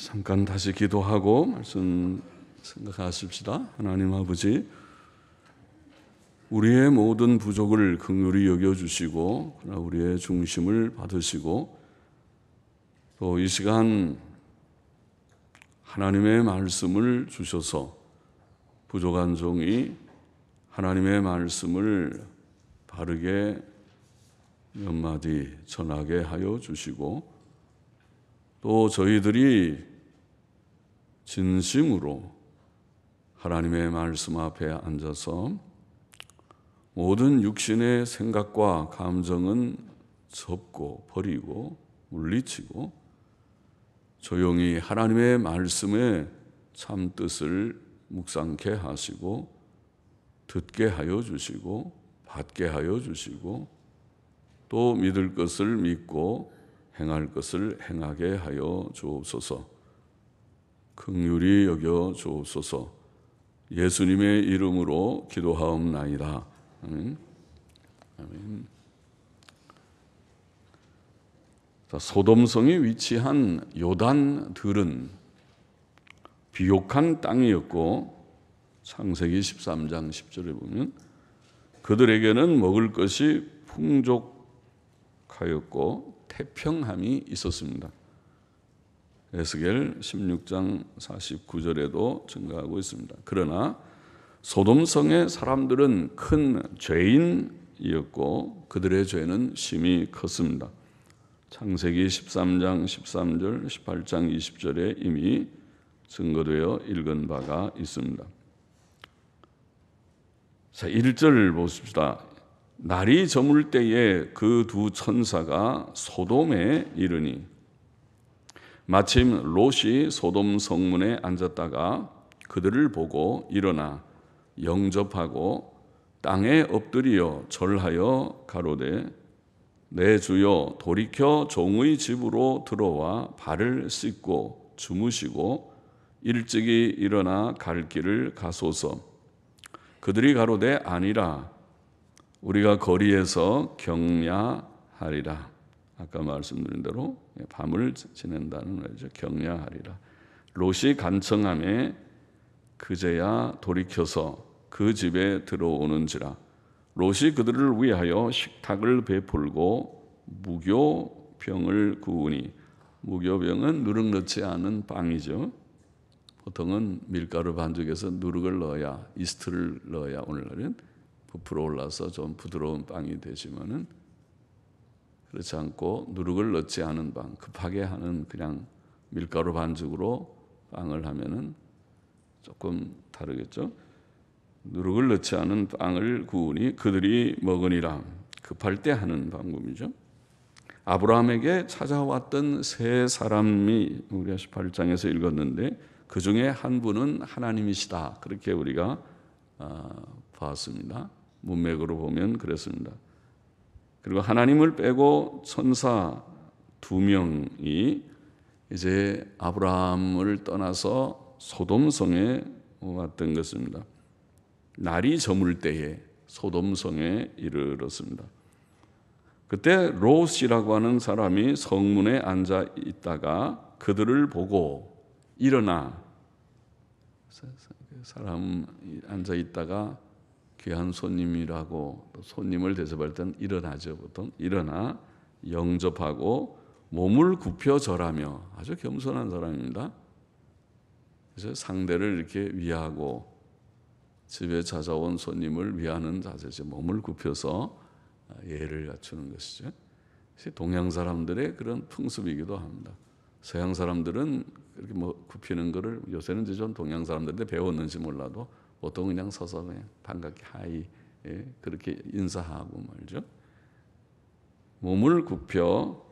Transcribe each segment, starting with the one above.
잠깐 다시 기도하고 말씀 생각하십시다. 하나님 아버지, 우리의 모든 부족을 긍휼히 여겨주시고 그러나 우리의 중심을 받으시고 또 이 시간 하나님의 말씀을 주셔서 부족한 종이 하나님의 말씀을 바르게 몇 마디 전하게 하여 주시고 또 저희들이 진심으로 하나님의 말씀 앞에 앉아서 모든 육신의 생각과 감정은 접고 버리고 물리치고 조용히 하나님의 말씀의 참 뜻을 묵상케 하시고 듣게 하여 주시고 받게 하여 주시고 또 믿을 것을 믿고 행할 것을 행하게 하여 주옵소서. 긍휼히 여겨 주옵소서. 예수님의 이름으로 기도하옵나이다. 아멘. 아멘. 자, 소돔성이 위치한 요단들은 비옥한 땅이었고 창세기 13장 10절에 보면 그들에게는 먹을 것이 풍족하였고 태평함이 있었습니다. 에스겔 16장 49절에도 증가하고 있습니다. 그러나 소돔성의 사람들은 큰 죄인이었고 그들의 죄는 심히 컸습니다. 창세기 13장 13절, 18장 20절에 이미 증거되어 읽은 바가 있습니다. 자, 1절 보십시다. 날이 저물 때에 그 두 천사가 소돔에 이르니 마침 롯이 소돔 성문에 앉았다가 그들을 보고 일어나 영접하고 땅에 엎드려 절하여 가로되 내 주여 돌이켜 종의 집으로 들어와 발을 씻고 주무시고 일찍이 일어나 갈 길을 가소서. 그들이 가로되 아니라 우리가 거리에서 경야하리라. 아까 말씀드린 대로 밤을 지낸다는 말이죠. 경야하리라. 롯이 간청함에 그제야 돌이켜서 그 집에 들어오는지라. 롯이 그들을 위하여 식탁을 베풀고 무교병을 구우니, 무교병은 누룩 넣지 않은 빵이죠. 보통은 밀가루 반죽에서 누룩을 넣어야, 이스트를 넣어야 오늘날은 부풀어 올라서 좀 부드러운 빵이 되지만은 그렇지 않고 누룩을 넣지 않은 빵, 급하게 하는 그냥 밀가루 반죽으로 빵을 하면은 조금 다르겠죠. 누룩을 넣지 않은 빵을 구우니 그들이 먹으니라. 급할 때 하는 방법이죠. 아브라함에게 찾아왔던 세 사람이 우리가 18장에서 읽었는데 그 중에 한 분은 하나님이시다. 그렇게 우리가 봤습니다. 문맥으로 보면 그랬습니다. 그리고 하나님을 빼고 천사 두 명이 이제 아브라함을 떠나서 소돔성에 왔던 것입니다. 날이 저물 때에 소돔성에 이르렀습니다. 그때 롯이라고 하는 사람이 성문에 앉아 있다가 그들을 보고 일어나, 사람 앉아 있다가 귀한 손님이라고 손님을 대접할 때는 일어나죠. 보통 일어나 영접하고 몸을 굽혀 절하며, 아주 겸손한 사람입니다. 그래서 상대를 이렇게 위하고 집에 찾아온 손님을 위하는 자세죠. 몸을 굽혀서 예를 갖추는 것이죠. 동양 사람들의 그런 풍습이기도 합니다. 서양 사람들은 그렇게 굽히는 거를 요새는 이제 좀 동양 사람들한테 배웠는지 몰라도 보통 그냥 서서 그냥 반갑게 하이, 그렇게 인사하고 말죠. 몸을 굽혀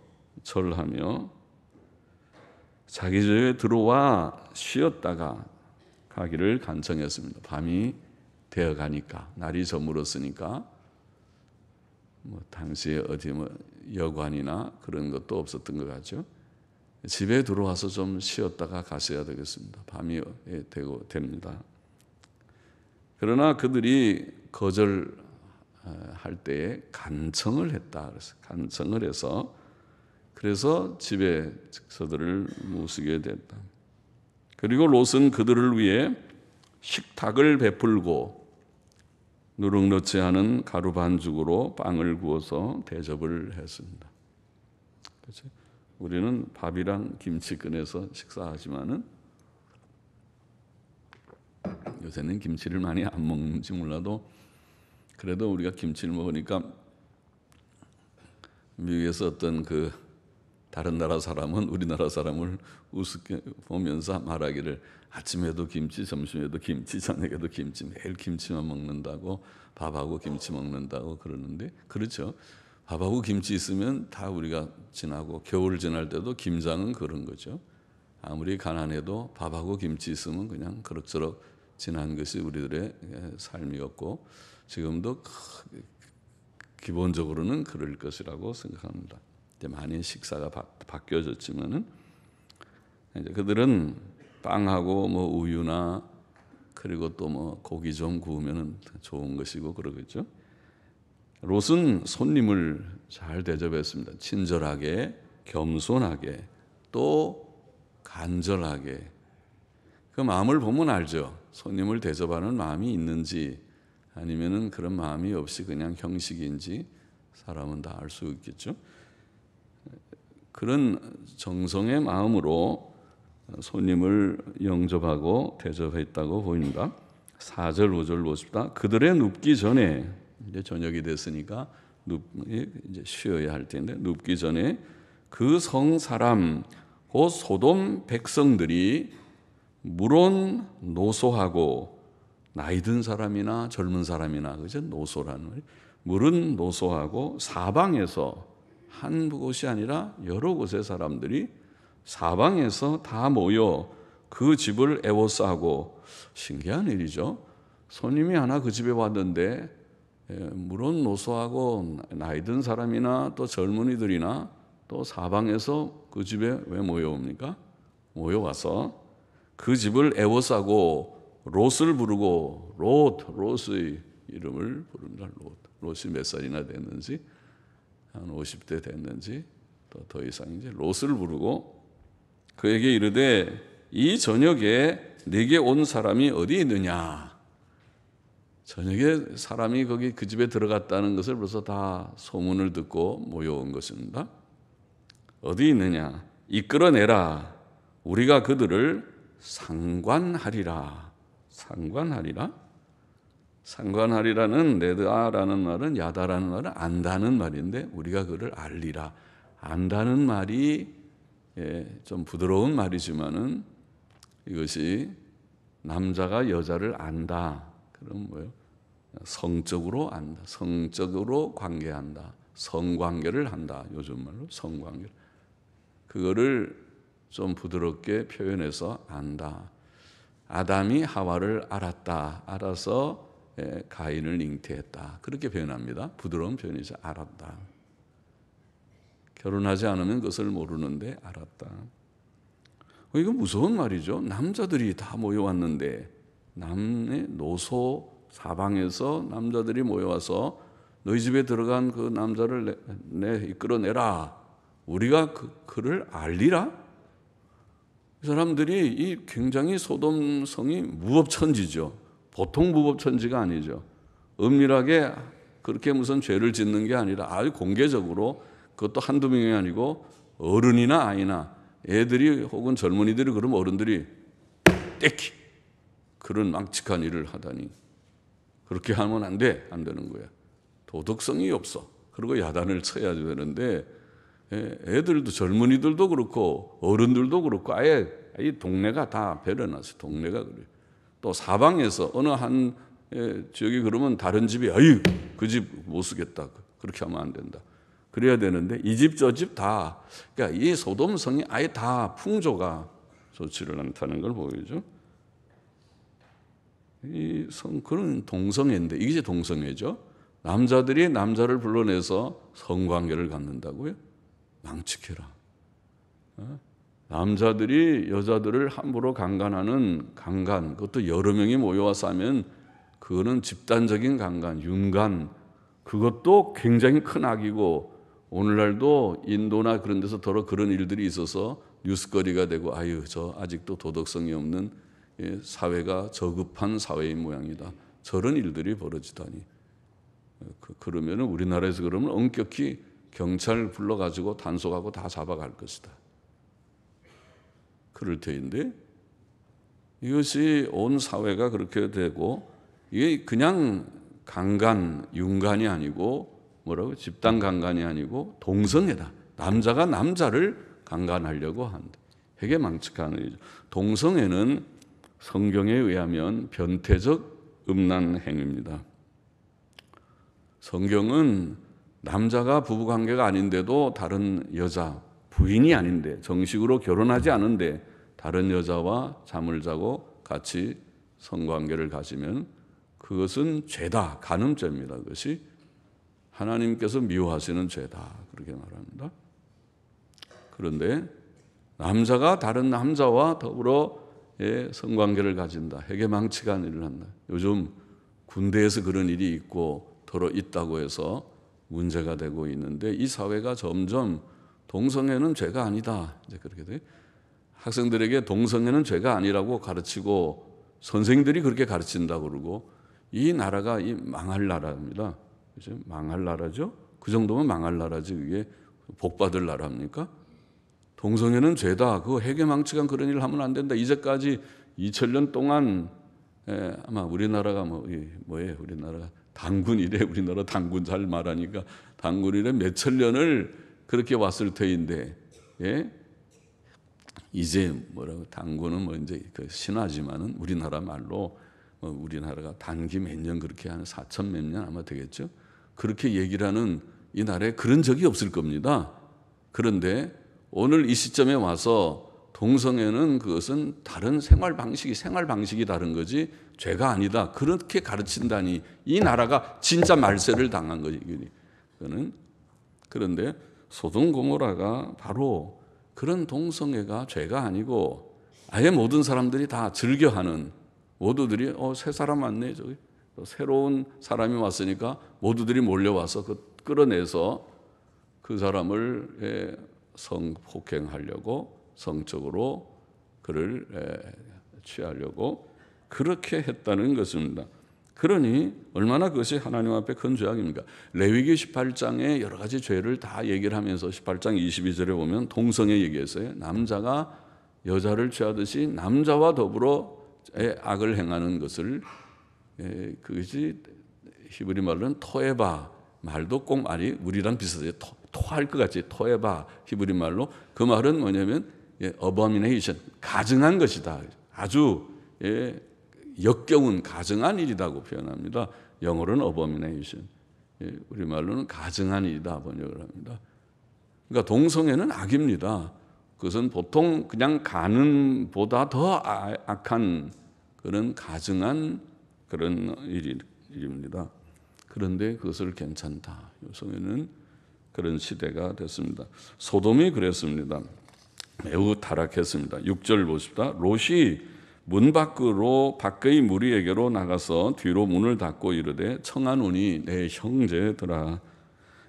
절하며 자기 집에 들어와 쉬었다가 가기를 간청했습니다. 밤이 되어 가니까, 날이 저물었으니까 당시에 어디 여관이나 그런 것도 없었던 것 같죠. 집에 들어와서 좀 쉬었다가 가셔야 되겠습니다. 밤이 되고 됩니다. 그러나 그들이 거절할 때에 간청을 했다. 그래서 간청을 해서 그래서 집에 저들을 모시게 됐다. 그리고 롯은 그들을 위해 식탁을 베풀고 누룩넣지 않은 가루 반죽으로 빵을 구워서 대접을 했습니다. 그렇죠? 우리는 밥이랑 김치 꺼내서 식사하지만은 요새는 김치를 많이 안 먹는지 몰라도 그래도 우리가 김치를 먹으니까 미국에서 어떤 그 다른 나라 사람은 우리나라 사람을 우습게 보면서 말하기를 아침에도 김치, 점심에도 김치, 저녁에도 김치, 매일 김치만 먹는다고, 밥하고 김치 먹는다고 그러는데, 그렇죠. 밥하고 김치 있으면 다 우리가 지나고, 겨울 지날 때도 김장은 그런 거죠. 아무리 가난해도 밥하고 김치 있으면 그냥 그럭저럭 지난 것이 우리들의 삶이었고, 지금도 기본적으로는 그럴 것이라고 생각합니다. 이제 많이 식사가 바뀌어졌지만은 이제 그들은 빵하고 뭐 우유나 그리고 또 뭐 고기 좀 구우면은 좋은 것이고 그러겠죠. 롯은 손님을 잘 대접했습니다. 친절하게, 겸손하게, 또 간절하게. 그 마음을 보면 알죠. 손님을 대접하는 마음이 있는지 아니면은 그런 마음이 없이 그냥 형식인지 사람은 다 알 수 있겠죠. 그런 정성의 마음으로 손님을 영접하고 대접했다고 보입니다. 4절 5절 보십시다. 그들의 눕기 전에, 이제 저녁이 됐으니까 이제 쉬어야 할 텐데, 눕기 전에 그 성 사람 곧 소돔 백성들이 물론 노소하고, 나이 든 사람이나 젊은 사람이나, 그죠? 노소라는 말이, 물은 노소하고 사방에서, 한 곳이 아니라 여러 곳의 사람들이 사방에서 다 모여 그 집을 애워싸고, 신기한 일이죠. 손님이 하나 그 집에 왔는데 물은 노소하고 나이 든 사람이나 또 젊은이들이나 또 사방에서 그 집에 왜 모여옵니까? 모여와서 그 집을 애워싸고 롯을 부르고, 롯의 이름을 부릅니다. 롯이 몇 살이나 됐는지, 한 50대 됐는지 또 더 이상인지 롯을 부르고 그에게 이르되 이 저녁에 네게 온 사람이 어디 있느냐. 저녁에 사람이 거기 그 집에 들어갔다는 것을 벌써 다 소문을 듣고 모여온 것입니다. 어디 있느냐. 이끌어내라. 우리가 그들을 상관하리라. 상관하리라. 상관하리라는, 네드아라는 말은, 야다라는 말은 안다는 말인데, 우리가 그를 알리라. 안다는 말이 좀 부드러운 말이지만은 이것이 남자가 여자를 안다. 그럼 뭐예요? 성적으로 안다. 성적으로 관계한다. 성관계를 한다. 요즘 말로 성관계. 그거를 좀 부드럽게 표현해서 안다. 아담이 하와를 알았다. 알아서 가인을 잉태했다. 그렇게 표현합니다. 부드러운 표현이죠. 알았다. 결혼하지 않으면 그것을 모르는데 알았다. 이거 무서운 말이죠. 남자들이 다 모여왔는데, 남의 노소 사방에서 남자들이 모여와서 너희 집에 들어간 그 남자를 이끌어내라. 우리가 그를 알리라? 이 사람들이 이 굉장히 소돔성이 무법천지죠. 보통 무법천지가 아니죠. 은밀하게 그렇게 무슨 죄를 짓는 게 아니라 아주 공개적으로, 그것도 한두 명이 아니고 어른이나 아이나 애들이 혹은 젊은이들이, 그럼 어른들이 떼키 그런 망측한 일을 하다니, 그렇게 하면 안 되는 거야. 도덕성이 없어. 그리고 야단을 쳐야 되는데, 애들도, 젊은이들도 그렇고 어른들도 그렇고 아예 이 동네가 다 배려놨어요. 동네가 그래요. 또 사방에서 어느 한 지역이 그러면 다른 집이 아유 그 집 못 쓰겠다. 그렇게 하면 안 된다. 그래야 되는데 이 집 저 집 다, 그러니까 이 소돔성이 아예 다 풍조가 좋지를 않다는 걸 보여줘. 이 그런 동성애인데, 이게 이제 동성애죠. 남자들이 남자를 불러내서 성관계를 갖는다고요? 망측해라. 남자들이 여자들을 함부로 강간하는 강간, 그것도 여러 명이 모여와서 하면 그거는 집단적인 강간, 윤간, 그것도 굉장히 큰 악이고, 오늘날도 인도나 그런 데서 더러 그런 일들이 있어서 뉴스거리가 되고 아유 저 아직도 도덕성이 없는 사회가 저급한 사회인 모양이다. 저런 일들이 벌어지다니. 그러면 우리나라에서 그러면 엄격히 경찰 불러가지고 단속하고 다 잡아갈 것이다. 그럴 터인데 이것이 온 사회가 그렇게 되고 이게 그냥 강간, 윤간이 아니고 뭐라고 집단 강간이 아니고 동성애다. 남자가 남자를 강간하려고 한다. 되게 망측한 일이죠. 동성애는 성경에 의하면 변태적 음란 행위입니다. 성경은 남자가 부부관계가 아닌데도 다른 여자, 부인이 아닌데 정식으로 결혼하지 않은데 다른 여자와 잠을 자고 같이 성관계를 가지면 그것은 죄다. 간음죄입니다. 그것이 하나님께서 미워하시는 죄다. 그렇게 말합니다. 그런데 남자가 다른 남자와 더불어 성관계를 가진다. 해계망측한 일을 한다. 요즘 군대에서 그런 일이 있고 더러 있다고 해서 문제가 되고 있는데 이 사회가 점점 동성애는 죄가 아니다. 이제 그렇게 돼. 학생들에게 동성애는 죄가 아니라고 가르치고 선생님들이 그렇게 가르친다고 그러고 이 나라가 이 망할 나라입니다. 그죠? 망할 나라죠? 그 정도면 망할 나라지 그게 복받을 나라입니까? 동성애는 죄다. 그거 해계망측한 그런 일을 하면 안 된다. 이제까지 2000년 동안 아마 우리나라가 뭐예요? 우리나라 단군 이래 우리나라 단군 잘 말하니까 단군 이래 몇천 년을 그렇게 왔을 터인데 이제 뭐라고 단군은 뭐 이제 그 신화지만은 우리나라 말로 우리나라가 단기 몇 년 그렇게 하는 4천 몇 년 아마 되겠죠. 그렇게 얘기를 하는 이 나라에 그런 적이 없을 겁니다. 그런데 오늘 이 시점에 와서 동성애는 그것은 다른 생활 방식이 다른 거지 죄가 아니다. 그렇게 가르친다니 이 나라가 진짜 말세를 당한 거지. 그거는. 그런데 소돔 고모라가 바로 그런 동성애가 죄가 아니고 아예 모든 사람들이 다 즐겨하는 모두들이 새 사람 왔네 저기 새로운 사람이 왔으니까 모두들이 몰려와서 끌어내서 그 사람을 성폭행하려고 성적으로 그를 취하려고 그렇게 했다는 것입니다. 그러니 얼마나 그것이 하나님 앞에 큰 죄악입니까? 레위기 18장에 여러 가지 죄를 다 얘기를 하면서 18장 22절에 보면 동성애 얘기했어요. 남자가 여자를 취하듯이 남자와 더불어 악을 행하는 것을 그것이 히브리 말로는 토에바 말도 꼭 말이 우리랑 비슷해요. 토할 것 같이 토에바 히브리 말로 그 말은 뭐냐면 abomination 가증한 것이다. 아주 역겨운 가증한 일이라고 표현합니다. 영어로는 abomination 우리 말로는 가증한 일이다 번역을 합니다. 그러니까 동성애는 악입니다. 그것은 보통 그냥 간음보다 더 악한 그런 가증한 그런 일입니다. 그런데 그것을 괜찮다. 요즘에는 그런 시대가 됐습니다. 소돔이 그랬습니다. 매우 타락했습니다. 6절 보십시다. 롯이 문 밖으로 밖의 무리에게로 나가서 뒤로 문을 닫고 이르되 청하노니 내 형제들아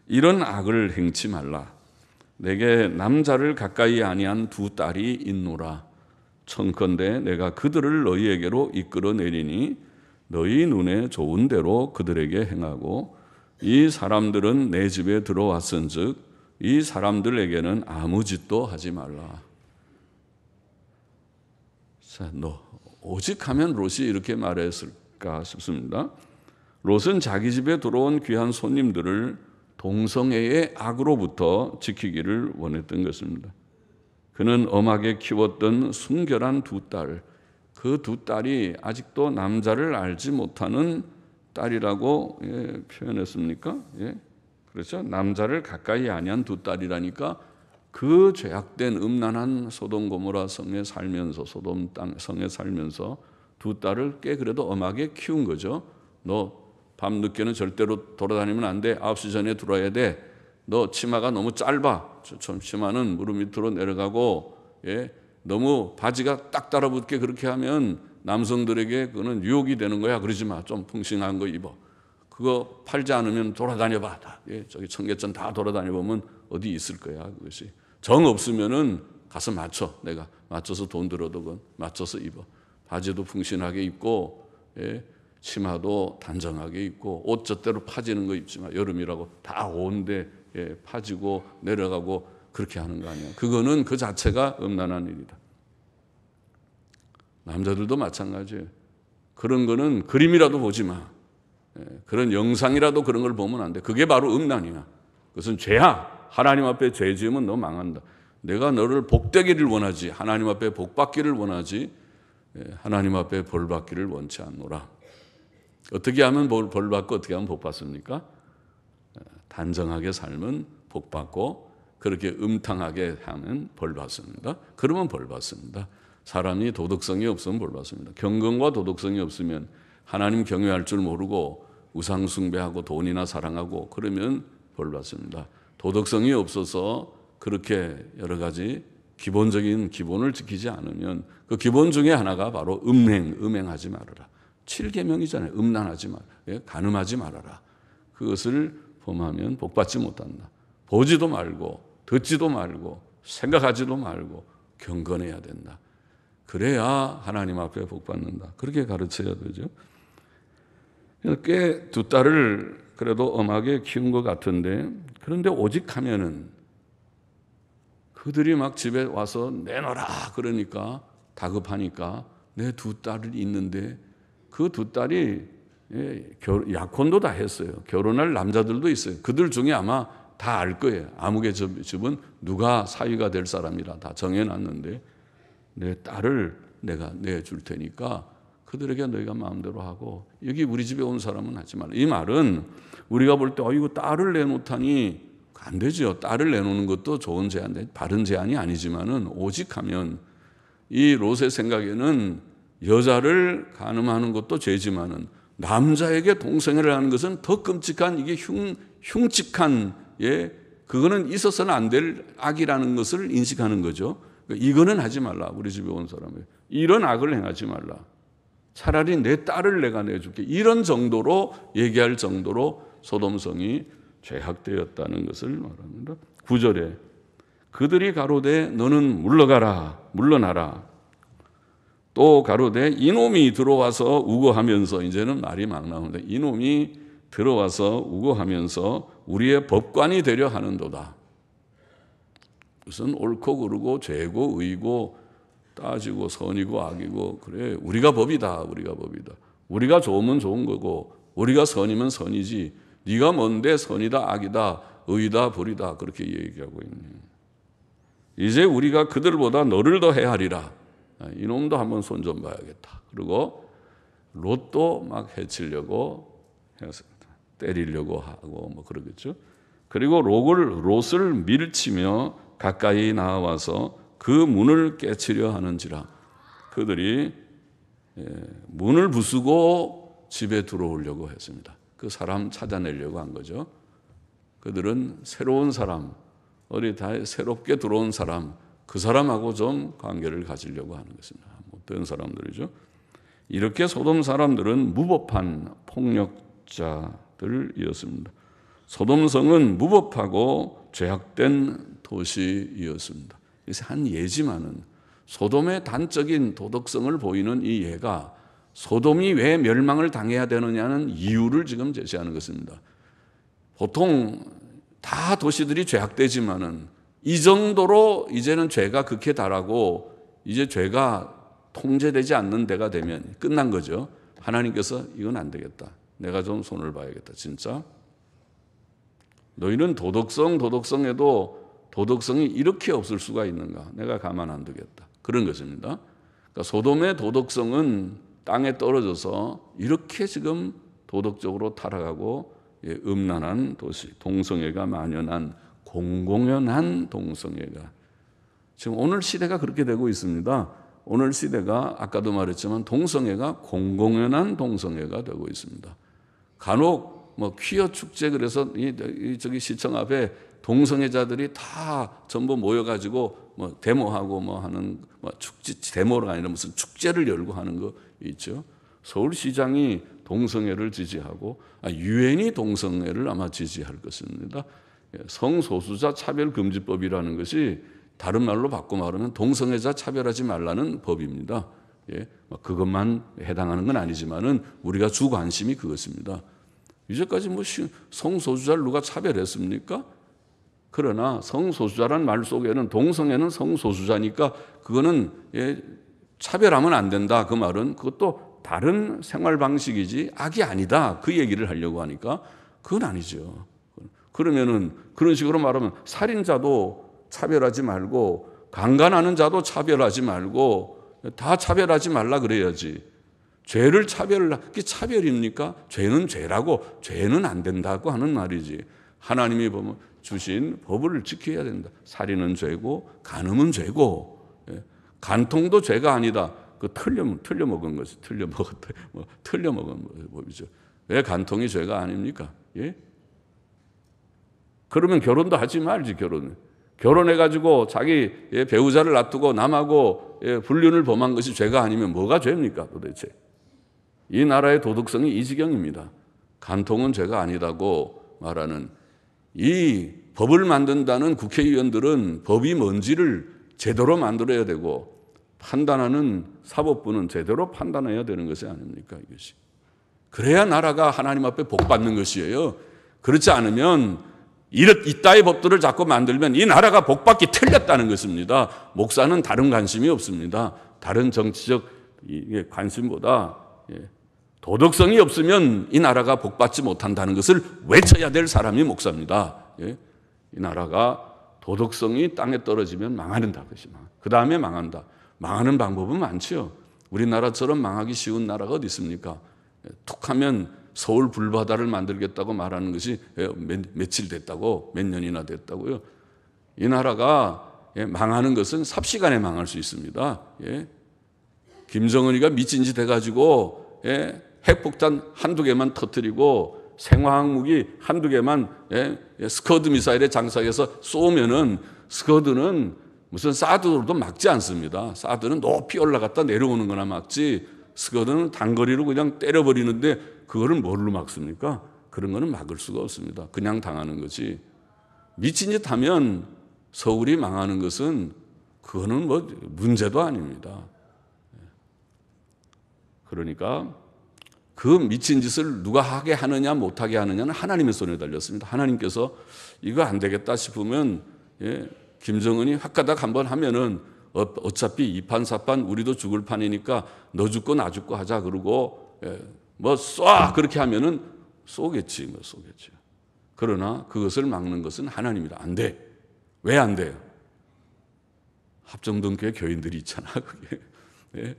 이런 악을 행치 말라. 내게 남자를 가까이 아니한 두 딸이 있노라. 청컨대 내가 그들을 너희에게로 이끌어내리니 너희 눈에 좋은 대로 그들에게 행하고 이 사람들은 내 집에 들어왔은즉 이 사람들에게는 아무 짓도 하지 말라. 자, 오직 하면 롯이 이렇게 말했을까 싶습니다. 롯은 자기 집에 들어온 귀한 손님들을 동성애의 악으로부터 지키기를 원했던 것입니다. 그는 엄하게 키웠던 순결한 두 딸, 그 두 딸이 아직도 남자를 알지 못하는 딸이라고 표현했습니까? 그렇죠? 남자를 가까이 아니한 두 딸이라니까 그 죄악된 음란한 소돔 고모라 성에 살면서 소돔 땅 성에 살면서 두 딸을 꽤 그래도 엄하게 키운 거죠. 너 밤늦게는 절대로 돌아다니면 안 돼. 9시 전에 들어와야 돼. 너 치마가 너무 짧아. 치마는 무릎 밑으로 내려가고 너무 바지가 딱 달라붙게 그렇게 하면 남성들에게 그거는 유혹이 되는 거야. 그러지 마. 좀 풍싱한 거 입어. 그거 팔지 않으면 돌아다녀봐. 저기 청계천 다 돌아다녀보면 어디 있을 거야. 그것이 정 없으면은 가서 맞춰. 내가 맞춰서 돈 들어도 그건 맞춰서 입어. 바지도 풍신하게 입고 치마도 단정하게 입고 옷 젖대로 파지는 거 입지 마. 여름이라고 다 온데 파지고 내려가고 그렇게 하는 거 아니야. 그거는 그 자체가 음란한 일이다. 남자들도 마찬가지예요. 그런 거는 그림이라도 보지 마. 그런 영상이라도 그런 걸 보면 안 돼. 그게 바로 음란이야. 그것은 죄야. 하나님 앞에 죄 지으면 너 망한다. 내가 너를 복되기를 원하지 하나님 앞에 복받기를 원하지 하나님 앞에 벌받기를 원치 않노라. 어떻게 하면 벌받고 어떻게 하면 복받습니까? 단정하게 살면 복받고 그렇게 음탕하게 하면 벌받습니다. 그러면 벌받습니다. 사람이 도덕성이 없으면 벌받습니다. 경건과 도덕성이 없으면 하나님 경외할 줄 모르고 우상 숭배하고 돈이나 사랑하고 그러면 벌받습니다. 도덕성이 없어서 그렇게 여러 가지 기본적인 기본을 지키지 않으면 그 기본 중에 하나가 바로 음행하지 말아라. 7계명이잖아요. 음란하지 말아라. 간음하지 말아라. 그것을 범하면 복받지 못한다. 보지도 말고 듣지도 말고 생각하지도 말고 경건해야 된다. 그래야 하나님 앞에 복받는다. 그렇게 가르쳐야 되죠. 꽤 두 딸을 그래도 엄하게 키운 것 같은데 그런데 오직 하면은 그들이 막 집에 와서 내놔라 그러니까 다급하니까 내 두 딸이 있는데 그 두 딸이 약혼도 다 했어요. 결혼할 남자들도 있어요. 그들 중에 아마 다 알 거예요. 아무개 집은 누가 사위가 될 사람이라 다 정해놨는데 내 딸을 내가 내줄 테니까 그들에게 너희가 마음대로 하고 여기 우리 집에 온 사람은 하지 말라. 이 말은 우리가 볼 때 이거 딸을 내놓다니 안 되죠. 딸을 내놓는 것도 좋은 제안, 바른 제안이 아니지만은 오직 하면 이 롯의 생각에는 여자를 간음하는 것도 죄지만은 남자에게 동성애를 하는 것은 더 끔찍한 이게 흉측한 그거는 있어서는 안 될 악이라는 것을 인식하는 거죠. 그러니까 이거는 하지 말라. 우리 집에 온 사람이 이런 악을 행하지 말라. 차라리 내 딸을 내가 내줄게. 이런 정도로 얘기할 정도로 소돔성이 죄악되었다는 것을 말합니다. 9절에 그들이 가로되 너는 물러나라. 또 가로되 이놈이 들어와서 우거하면서 이제는 말이 막 나오는데 이놈이 들어와서 우거하면서 우리의 법관이 되려 하는도다. 무슨 옳고 그르고 죄고 의고 따지고 선이고 악이고 그래 우리가 법이다. 우리가 좋으면 좋은 거고 우리가 선이면 선이지 네가 뭔데 선이다 악이다 의다 불이다 그렇게 얘기하고 있네. 이제 우리가 그들보다 너를 더 해하리라. 이놈도 한번 손 좀 봐야겠다. 그리고 롯도 막 해치려고 해서 때리려고 하고 뭐 그러겠죠. 그리고 롯을 밀치며 가까이 나와서 그 문을 깨치려 하는지라. 그들이 문을 부수고 집에 들어오려고 했습니다. 그 사람 찾아내려고 한 거죠. 그들은 새로운 사람, 어디 다 새롭게 들어온 사람, 그 사람하고 좀 관계를 가지려고 하는 것입니다. 못된 사람들이죠. 이렇게 소돔 사람들은 무법한 폭력자들이었습니다. 소돔성은 무법하고 죄악된 도시이었습니다. 그래서 한 예지만은 소돔의 단적인 도덕성을 보이는 이 예가 소돔이 왜 멸망을 당해야 되느냐는 이유를 지금 제시하는 것입니다. 보통 다 도시들이 죄악되지만은 이 정도로 이제는 죄가 극에 달하고 이제 죄가 통제되지 않는 데가 되면 끝난 거죠. 하나님께서 이건 안 되겠다. 내가 좀 손을 봐야겠다. 진짜. 너희는 도덕성에도 도덕성이 이렇게 없을 수가 있는가? 내가 가만 안 두겠다. 그런 것입니다. 그러니까 소돔의 도덕성은 땅에 떨어져서 이렇게 지금 도덕적으로 타락하고 음란한 도시, 동성애가 만연한 공공연한 동성애가 지금 오늘 시대가 그렇게 되고 있습니다. 오늘 시대가 아까도 말했지만 동성애가 공공연한 동성애가 되고 있습니다. 간혹 뭐 퀴어 축제 그래서 저기 시청 앞에 동성애자들이 다 전부 모여가지고 뭐 데모하고 뭐 하는 뭐 축제 데모가 아니라 무슨 축제를 열고 하는 거 있죠. 서울시장이 동성애를 지지하고 유엔이 동성애를 아마 지지할 것입니다. 성소수자 차별금지법이라는 것이 다른 말로 바꿔 말하면 동성애자 차별하지 말라는 법입니다. 예, 그것만 해당하는 건 아니지만은 우리가 주 관심이 그것입니다. 이제까지 뭐 성소수자를 누가 차별했습니까? 그러나 성소수자란 말 속에는 동성애는 성소수자니까 그거는 차별하면 안 된다. 그 말은 그것도 다른 생활 방식이지 악이 아니다. 그 얘기를 하려고 하니까 그건 아니죠. 그러면은 그런 식으로 말하면 살인자도 차별하지 말고 강간하는 자도 차별하지 말고 다 차별하지 말라 그래야지. 죄를 그게 차별입니까? 죄는 죄라고 죄는 안 된다고 하는 말이지. 하나님이 보면 주신 법을 지켜야 된다. 살인은 죄고 간음은 죄고 간통도 죄가 아니다. 그 틀려 먹은 것이 틀려 먹은 법이죠. 왜 간통이 죄가 아닙니까? 예? 그러면 결혼도 하지 말지. 결혼해가지고 자기 배우자를 놔두고 남하고 불륜을 범한 것이 죄가 아니면 뭐가 죄입니까 도대체? 이 나라의 도덕성이 이 지경입니다. 간통은 죄가 아니다고 말하는 이 법을 만든다는 국회의원들은 법이 뭔지를 제대로 만들어야 되고 판단하는 사법부는 제대로 판단해야 되는 것이 아닙니까 이것이. 그래야 나라가 하나님 앞에 복 받는 것이에요. 그렇지 않으면 이따의 법들을 자꾸 만들면 이 나라가 복 받기 틀렸다는 것입니다. 목사는 다른 관심이 없습니다. 다른 정치적 관심보다 도덕성이 없으면 이 나라가 복 받지 못한다는 것을 외쳐야 될 사람이 목사입니다. 이 나라가 도덕성이 땅에 떨어지면 망한다. 그 다음에 망한다. 망하는 방법은 많지요. 우리나라처럼 망하기 쉬운 나라가 어디 있습니까? 툭하면 서울 불바다를 만들겠다고 말하는 것이 며칠 됐다고 몇 년이나 됐다고요. 이 나라가 망하는 것은 삽시간에 망할 수 있습니다. 김정은이가 미친 짓 해가지고 핵폭탄 한두 개만 터뜨리고 생화학무기 한두 개만 스커드 미사일에 장착해서 쏘면은 스커드는 무슨 사드로도 막지 않습니다. 사드는 높이 올라갔다 내려오는 거나 막지 스커드는 단거리로 그냥 때려버리는데 그거를 뭘로 막습니까? 그런 거는 막을 수가 없습니다. 그냥 당하는 거지. 미친 짓 하면 서울이 망하는 것은 그거는 뭐 문제도 아닙니다. 그러니까 그 미친 짓을 누가 하게 하느냐 못하게 하느냐는 하나님의 손에 달렸습니다. 하나님께서 이거 안 되겠다 싶으면 김정은이 확가닥 한번 하면은 어차피 이판사판 우리도 죽을 판이니까 너 죽고 나 죽고 하자 그러고 뭐 쏴 그렇게 하면은 쏘겠지. 그러나 그것을 막는 것은 하나님이다. 안 돼. 왜 안 돼요? 합정동교회 교인들이 있잖아. 그게.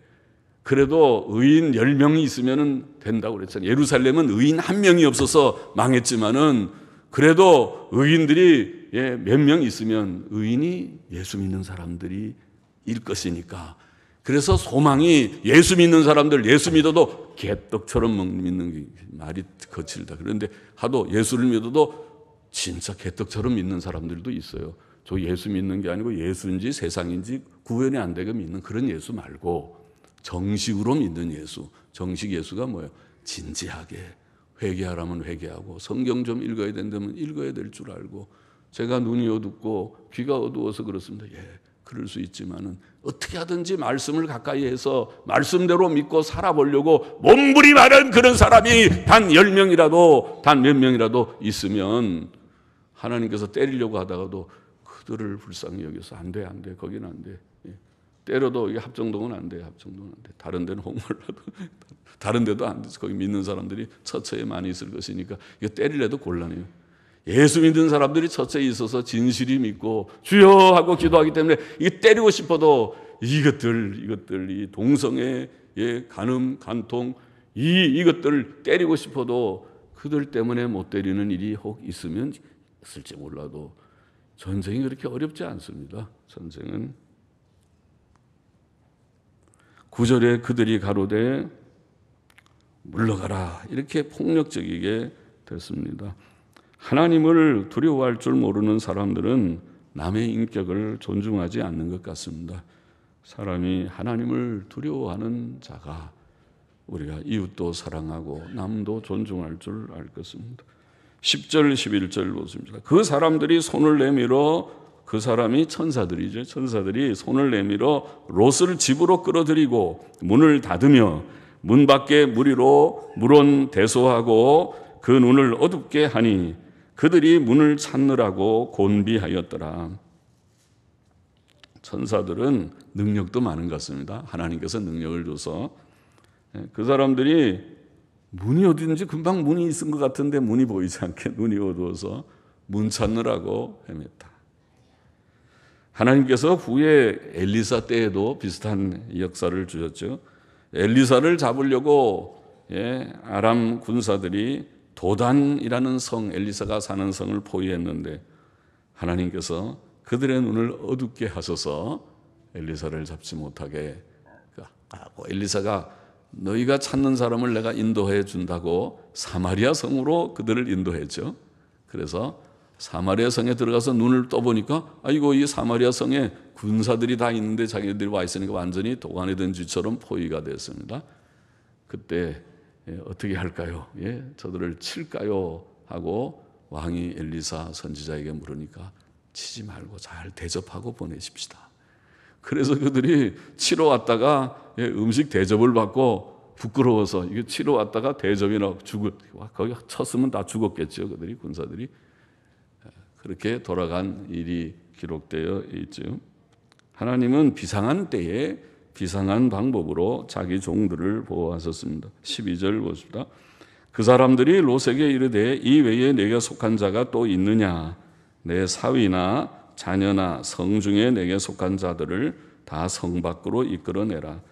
그래도 의인 10명이 있으면 된다고 그랬잖아요. 예루살렘은 의인 1명이 없어서 망했지만은 그래도 의인들이 몇 명 있으면 의인이 예수 믿는 사람들이 일 것이니까. 그래서 소망이 예수 믿는 사람들 예수 믿어도 개떡처럼 믿는 게 말이 거칠다. 그런데 하도 예수를 믿어도 진짜 개떡처럼 믿는 사람들도 있어요. 저 예수 믿는 게 아니고 예수인지 세상인지 구분이 안 되게 믿는 그런 예수 말고 정식으로 믿는 예수. 정식 예수가 뭐예요? 진지하게 회개하라면 회개하고 성경 좀 읽어야 된다면 읽어야 될 줄 알고 제가 눈이 어둡고 귀가 어두워서 그렇습니다. 그럴 수 있지만은 어떻게 하든지 말씀을 가까이 해서 말씀대로 믿고 살아보려고 몸부림하는 그런 사람이 단 10명이라도 단 몇 명이라도 있으면 하나님께서 때리려고 하다가도 그들을 불쌍히 여겨서 안 돼 거기는 안 돼. 때려도 이게 합정동은 안 돼. 다른 데는 홍물라도 다른 데도 안 돼. 거기 믿는 사람들이 처처에 많이 있을 것이니까 이거 때리려도 곤란해요. 예수 믿는 사람들이 처처에 있어서 진실이 믿고 주여 하고 기도하기 때문에 이 때리고 싶어도 이것들 이 동성애, 간음, 간통 이것들 때리고 싶어도 그들 때문에 못 때리는 일이 혹 있으면 있을지 몰라도 전쟁이 그렇게 어렵지 않습니다. 전쟁은 9절에 그들이 가로되 물러가라 이렇게 폭력적이게 됐습니다. 하나님을 두려워할 줄 모르는 사람들은 남의 인격을 존중하지 않는 것 같습니다. 사람이 하나님을 두려워하는 자가 우리가 이웃도 사랑하고 남도 존중할 줄 알 것입니다. 10절 11절 보십니다. 그 사람들이 손을 내밀어 그 사람이 천사들이죠. 천사들이 손을 내밀어 롯을 집으로 끌어들이고 문을 닫으며 문 밖에 무리로 물은 대소하고 그 눈을 어둡게 하니 그들이 문을 찾느라고 곤비하였더라. 천사들은 능력도 많은 것 같습니다. 하나님께서 능력을 줘서 그 사람들이 문이 어디든지 금방 문이 있은 것 같은데 문이 보이지 않게 눈이 어두워서 문 찾느라고 헤맸다. 하나님께서 후에 엘리사 때에도 비슷한 역사를 주셨죠. 엘리사를 잡으려고 아람 군사들이 도단이라는 성, 엘리사가 사는 성을 포위했는데 하나님께서 그들의 눈을 어둡게 하셔서 엘리사를 잡지 못하게 하고, 엘리사가 너희가 찾는 사람을 내가 인도해 준다고 사마리아 성으로 그들을 인도했죠. 그래서 사마리아 성에 들어가서 눈을 떠보니까 아이고, 이 사마리아 성에 군사들이 다 있는데 자기들이 와 있으니까 완전히 도관에 든 쥐처럼 포위가 됐습니다. 그때 어떻게 할까요? 저들을 칠까요? 하고 왕이 엘리사 선지자에게 물으니까 치지 말고 잘 대접하고 보내십시다. 그래서 그들이 치러 왔다가 음식 대접을 받고 부끄러워서 이게 치러 왔다가 대접이나 거기 쳤으면 다 죽었겠죠. 그들이, 군사들이. 그렇게 돌아간 일이 기록되어 있죠. 하나님은 비상한 때에 비상한 방법으로 자기 종들을 보호하셨습니다. 12절 보십니다. 그 사람들이 롯에게 이르되 이 외에 내게 속한 자가 또 있느냐? 내 사위나 자녀나 성 중에 내게 속한 자들을 다 성 밖으로 이끌어내라.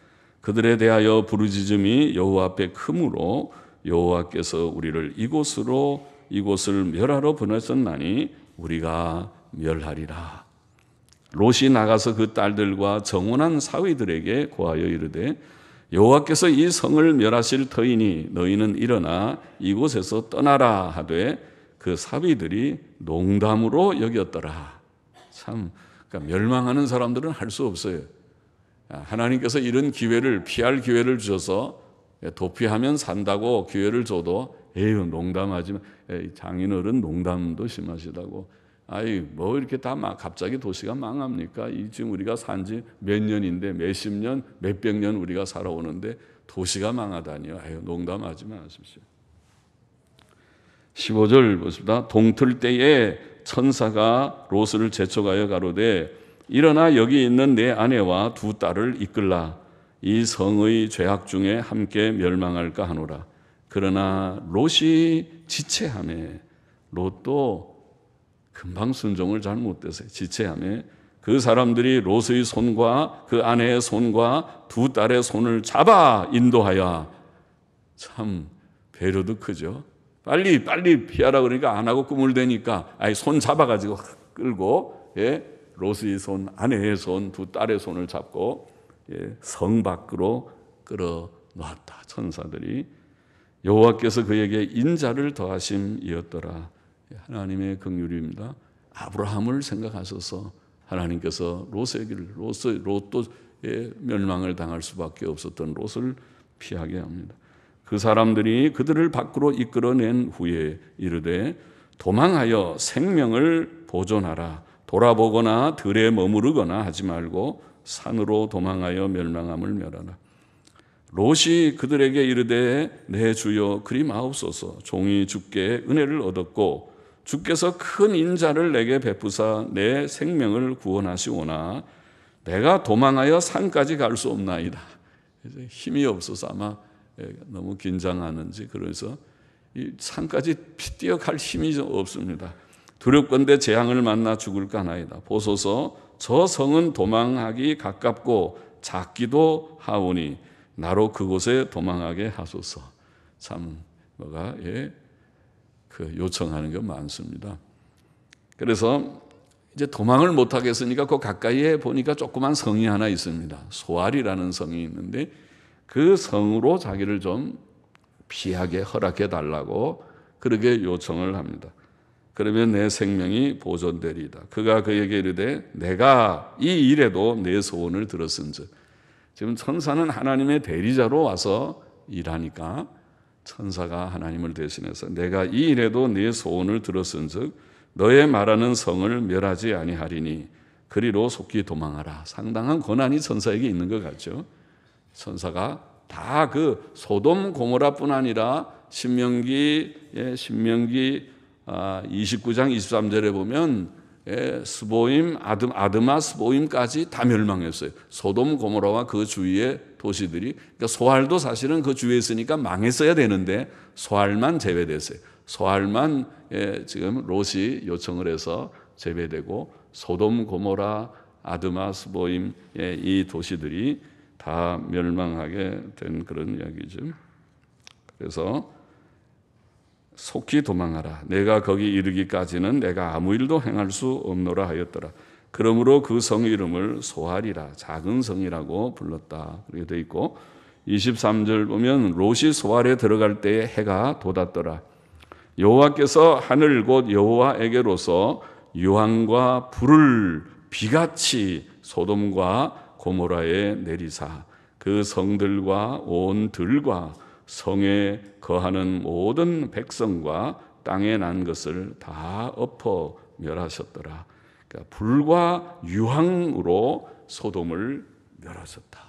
그들에 대하여 부르짖음이 여호와 앞에 크므로 여호와께서 우리를 이곳을 멸하러 보내셨나니 우리가 멸하리라. 롯이 나가서 그 딸들과 정혼한 사위들에게 고하여 이르되 여호와께서 이 성을 멸하실 터이니 너희는 일어나 이곳에서 떠나라 하되 그 사위들이 농담으로 여겼더라. 참, 그러니까 멸망하는 사람들은 할 수 없어요. 하나님께서 이런 기회를, 피할 기회를 주셔서 도피하면 산다고 기회를 줘도 에휴, 농담하지 마. 장인어른 농담도 심하시다고. 뭐 이렇게 다 갑자기 도시가 망합니까? 지금 우리가 산지 몇 년인데, 몇십 년, 몇백 년 우리가 살아오는데 도시가 망하다니요. 농담하지 마십시오. 15절 보십니다. 동틀 때에 천사가 롯을 재촉하여 가로되 일어나 여기 있는 내 아내와 두 딸을 이끌라. 이 성의 죄악 중에 함께 멸망할까 하노라. 그러나 롯이 지체하매, 롯도 금방 순종을 잘 못해서 지체하매 그 사람들이 롯의 손과 그 아내의 손과 두 딸의 손을 잡아 인도하여, 참 배려도 크죠. 빨리 피하라 그러니까 안 하고 꾸물대니까 손 잡아가지고 끌고 롯의 손, 아내의 손, 두 딸의 손을 잡고 성 밖으로 끌어놓았다. 천사들이. 여호와께서 그에게 인자를 더하심이었더라. 하나님의 긍휼입니다. 아브라함을 생각하셔서 하나님께서 롯도 멸망을 당할 수밖에 없었던 롯을 피하게 합니다. 그 사람들이 그들을 밖으로 이끌어낸 후에 이르되 도망하여 생명을 보존하라. 돌아보거나 들에 머무르거나 하지 말고 산으로 도망하여 멸망함을 멸하라. 롯이 그들에게 이르되 내 주여 그리 마옵소서. 종이 주께 은혜를 얻었고 주께서 큰 인자를 내게 베푸사 내 생명을 구원하시오나 내가 도망하여 산까지 갈 수 없나이다. 힘이 없어서 아마 너무 긴장하는지 그래서 이 산까지 뛰어갈 힘이 없습니다. 두렵건대 재앙을 만나 죽을까 하나이다. 보소서 저 성은 도망하기 가깝고 작기도 하오니 나로 그곳에 도망하게 하소서. 참 그 요청하는 게 많습니다. 그래서 이제 도망을 못 하겠으니까 그 가까이에 보니까 조그만 성이 하나 있습니다. 소알이라는 성이 있는데 그 성으로 자기를 좀 피하게 허락해 달라고 그렇게 요청을 합니다. 그러면 내 생명이 보존되리이다. 그가 그에게 이르되 내가 이 일에도 내 소원을 들었은즉. 지금 천사는 하나님의 대리자로 와서 일하니까 천사가 하나님을 대신해서 내가 이 일에도 네 소원을 들었은즉 너의 말하는 성을 멸하지 아니하리니 그리로 속히 도망하라. 상당한 권한이 천사에게 있는 것 같죠. 천사가 다 그 소돔 고모라뿐 아니라 신명기 29장 23절에 보면 스보임, 아드마 스보임까지 다 멸망했어요. 소돔 고모라와 그 주위의 도시들이, 그러니까 소알도 사실은 그 주위에 있으니까 망했어야 되는데 소알만 제외됐어요. 소알만 지금 롯이 요청을 해서 제외되고 소돔 고모라, 아드마 스보임 이 도시들이 다 멸망하게 된 그런 이야기죠. 그래서 속히 도망하라. 내가 거기 이르기까지는 내가 아무 일도 행할 수 없노라 하였더라. 그러므로 그 성 이름을 소알이라, 작은 성이라고 불렀다. 그렇게 되어 있고 23절 보면 롯이 소알에 들어갈 때에 해가 돋았더라. 여호와께서 하늘 곧 여호와에게로서 유황과 불을 비같이 소돔과 고모라에 내리사 그 성들과 온 들과 성에 거하는 모든 백성과 땅에 난 것을 다 엎어 멸하셨더라. 그러니까 불과 유황으로 소돔을 멸하셨다.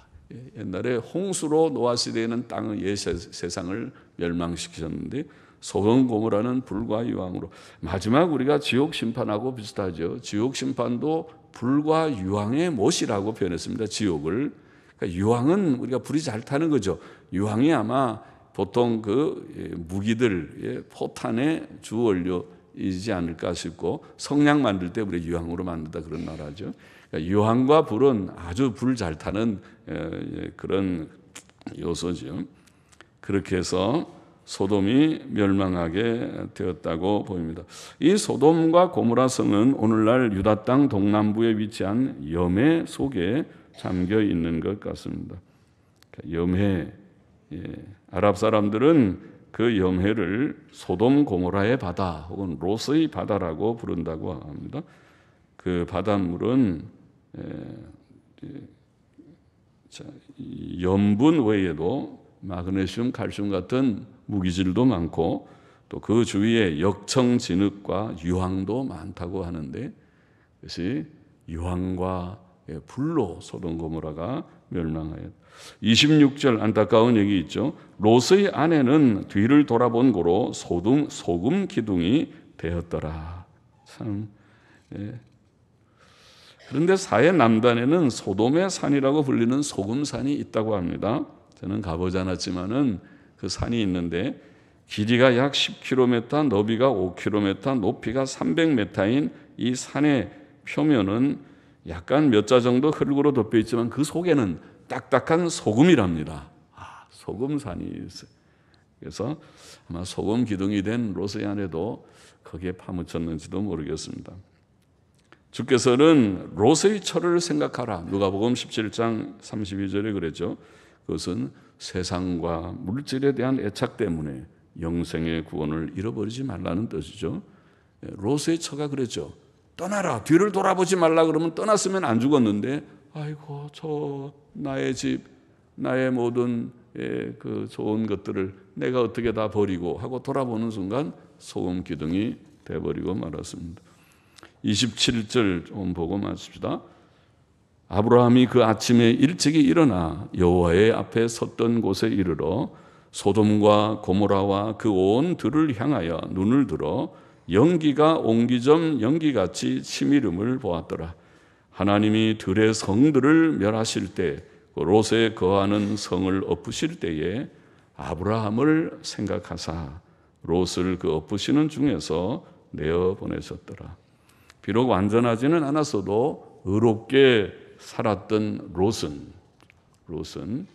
옛날에 홍수로 노아 시대에는 땅의 세상을 멸망시키셨는데 소돔 고모라는 불과 유황으로. 마지막 우리가 지옥 심판하고 비슷하죠. 지옥 심판도 불과 유황의 못이라고 표현했습니다. 지옥을. 그러니까 유황은 우리가 불이 잘 타는 거죠. 유황이 아마 보통 그 무기들 포탄의 주 원료이지 않을까 싶고, 성냥 만들 때 우리 유황으로 만든다 그런 나라죠. 그러니까 유황과 불은 아주 불 잘 타는 그런 요소죠. 그렇게 해서 소돔이 멸망하게 되었다고 보입니다. 이 소돔과 고모라 성은 오늘날 유다 땅 동남부에 위치한 염해 속에 잠겨 있는 것 같습니다. 염해, 아랍 사람들은 그 염해를 소돔 고모라의 바다 혹은 롯의 바다라고 부른다고 합니다. 그 바닷물은 염분 외에도 마그네슘, 칼슘 같은 무기질도 많고 또 그 주위에 역청 진흙과 유황도 많다고 하는데, 그것이 유황과 불로 소돔 고모라가 멸망하였다. 26절 안타까운 얘기 있죠. 롯의 아내는 뒤를 돌아본 고로 소금 기둥이 되었더라. 참. 그런데 사해 남단에는 소돔의 산이라고 불리는 소금산이 있다고 합니다. 저는 가보지 않았지만은 그 산이 있는데 길이가 약 10km, 너비가 5km, 높이가 300m인 이 산의 표면은 약간 몇 자 정도 흙으로 덮여 있지만 그 속에는 딱딱한 소금이랍니다. 소금산이 있어요. 그래서 아마 소금 기둥이 된 롯의 아내도 거기에 파묻혔는지도 모르겠습니다. 주께서는 롯의 처를 생각하라. 누가복음 17장 32절에 그랬죠. 그것은 세상과 물질에 대한 애착 때문에 영생의 구원을 잃어버리지 말라는 뜻이죠. 롯의 처가 그랬죠. 떠나라. 뒤를 돌아보지 말라 그러면 떠났으면 안 죽었는데, 아이고 저 나의 집, 나의 모든 그 좋은 것들을 내가 어떻게 다 버리고 하고 돌아보는 순간 소금 기둥이 돼버리고 말았습니다. 27절 좀 보고 마칩시다. 아브라함이 그 아침에 일찍이 일어나 여호와의 앞에 섰던 곳에 이르러 소돔과 고모라와 그 온 들을 향하여 눈을 들어 연기가 옹기점 연기같이 치밀음을 보았더라. 하나님이 들의 성들을 멸하실 때 롯에 거하는 성을 엎으실 때에 아브라함을 생각하사 롯을 그 엎으시는 중에서 내어 보내셨더라. 비록 완전하지는 않았어도 의롭게 살았던 롯은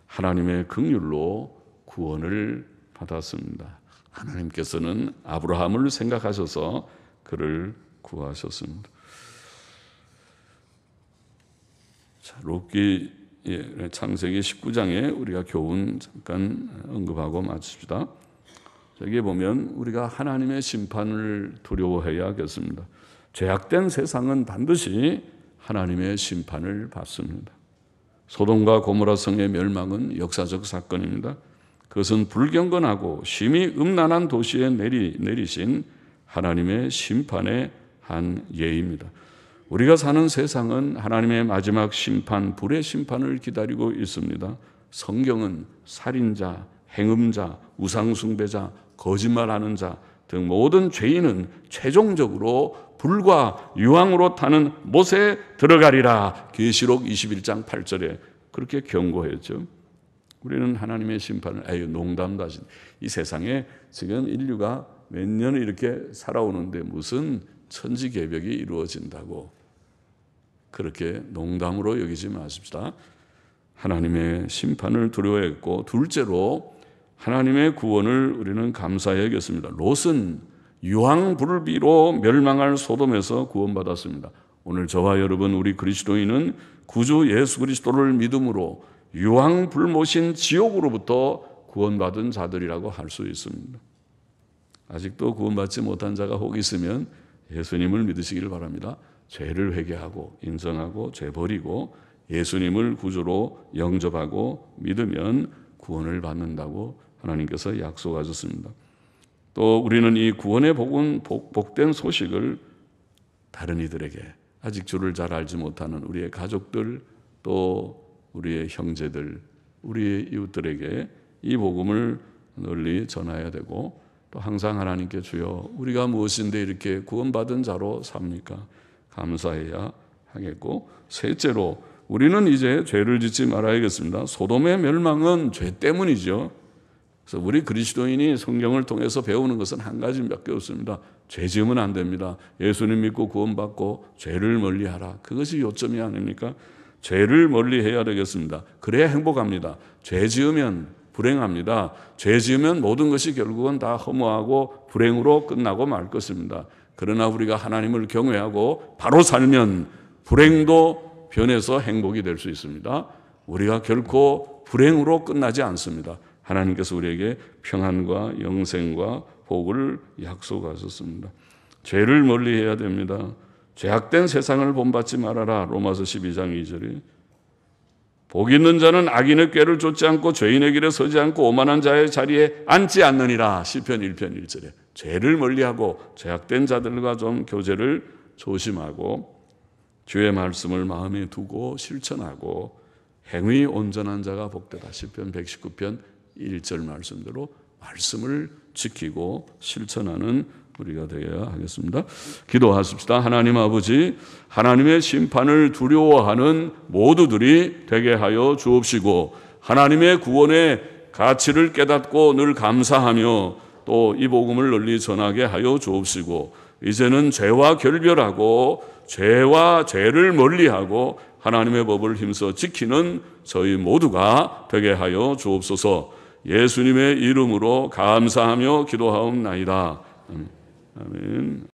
하나님의 긍휼로 구원을 받았습니다. 하나님께서는 아브라함을 생각하셔서 그를 구하셨습니다. 자, 롯기 창세기 19장에 우리가 교훈 잠깐 언급하고 마칩시다. 여기에 보면 우리가 하나님의 심판을 두려워해야겠습니다. 죄악된 세상은 반드시 하나님의 심판을 받습니다. 소돔과 고모라 성의 멸망은 역사적 사건입니다. 그것은 불경건하고 심히 음란한 도시에 내리신 하나님의 심판의 한 예입니다. 우리가 사는 세상은 하나님의 마지막 심판, 불의 심판을 기다리고 있습니다. 성경은 살인자, 행음자, 우상숭배자, 거짓말하는 자 등 모든 죄인은 최종적으로 불과 유황으로 타는 못에 들어가리라. 계시록 21장 8절에 그렇게 경고했죠. 우리는 하나님의 심판을 농담도 하신 이 세상에 지금 인류가 몇 년을 이렇게 살아오는데 무슨 천지개벽이 이루어진다고 그렇게 농담으로 여기지 마십시다. 하나님의 심판을 두려워했고, 둘째로 하나님의 구원을 우리는 감사히 여겼습니다. 롯은 유황불비로 멸망할 소돔에서 구원받았습니다. 오늘 저와 여러분, 우리 그리스도인은 구주 예수 그리스도를 믿음으로 유황불못인 지옥으로부터 구원받은 자들이라고 할 수 있습니다. 아직도 구원받지 못한 자가 혹 있으면 예수님을 믿으시기를 바랍니다. 죄를 회개하고 인정하고 죄 버리고 예수님을 구주로 영접하고 믿으면 구원을 받는다고 하나님께서 약속하셨습니다. 또 우리는 이 구원의 복된 소식을 다른 이들에게, 아직 주를 잘 알지 못하는 우리의 가족들, 또 우리의 형제들, 우리의 이웃들에게 이 복음을 널리 전해야 되고, 또 항상 하나님께 주여 우리가 무엇인데 이렇게 구원받은 자로 삽니까? 감사해야 하겠고, 셋째로 우리는 이제 죄를 짓지 말아야겠습니다. 소돔의 멸망은 죄 때문이죠. 그래서 우리 그리스도인이 성경을 통해서 배우는 것은 한 가지밖에 없습니다. 죄 지으면 안 됩니다. 예수님 믿고 구원받고 죄를 멀리하라. 그것이 요점이 아닙니까? 죄를 멀리해야 되겠습니다. 그래야 행복합니다. 죄 지으면 불행합니다. 죄 지으면 모든 것이 결국은 다 허무하고 불행으로 끝나고 말 것입니다. 그러나 우리가 하나님을 경외하고 바로 살면 불행도 변해서 행복이 될 수 있습니다. 우리가 결코 불행으로 끝나지 않습니다. 하나님께서 우리에게 평안과 영생과 복을 약속하셨습니다. 죄를 멀리해야 됩니다. 죄악된 세상을 본받지 말아라. 로마서 12장 2절에 복 있는 자는 악인의 꾀를 쫓지 않고 죄인의 길에 서지 않고 오만한 자의 자리에 앉지 않느니라. 시편 1편 1절에 죄를 멀리하고 죄악된 자들과 좀 교제를 조심하고 주의 말씀을 마음에 두고 실천하고 행위 온전한 자가 복되다. 시편 119편 1절 말씀대로 말씀을 지키고 실천하는 우리가 되어야 하겠습니다. 기도하십시다. 하나님 아버지, 하나님의 심판을 두려워하는 모두들이 되게 하여 주옵시고, 하나님의 구원의 가치를 깨닫고 늘 감사하며 또 이 복음을 널리 전하게 하여 주옵시고, 이제는 죄와 결별하고 죄와 죄를 멀리하고 하나님의 법을 힘써 지키는 저희 모두가 되게 하여 주옵소서. 예수님의 이름으로 감사하며 기도하옵나이다. 아멘.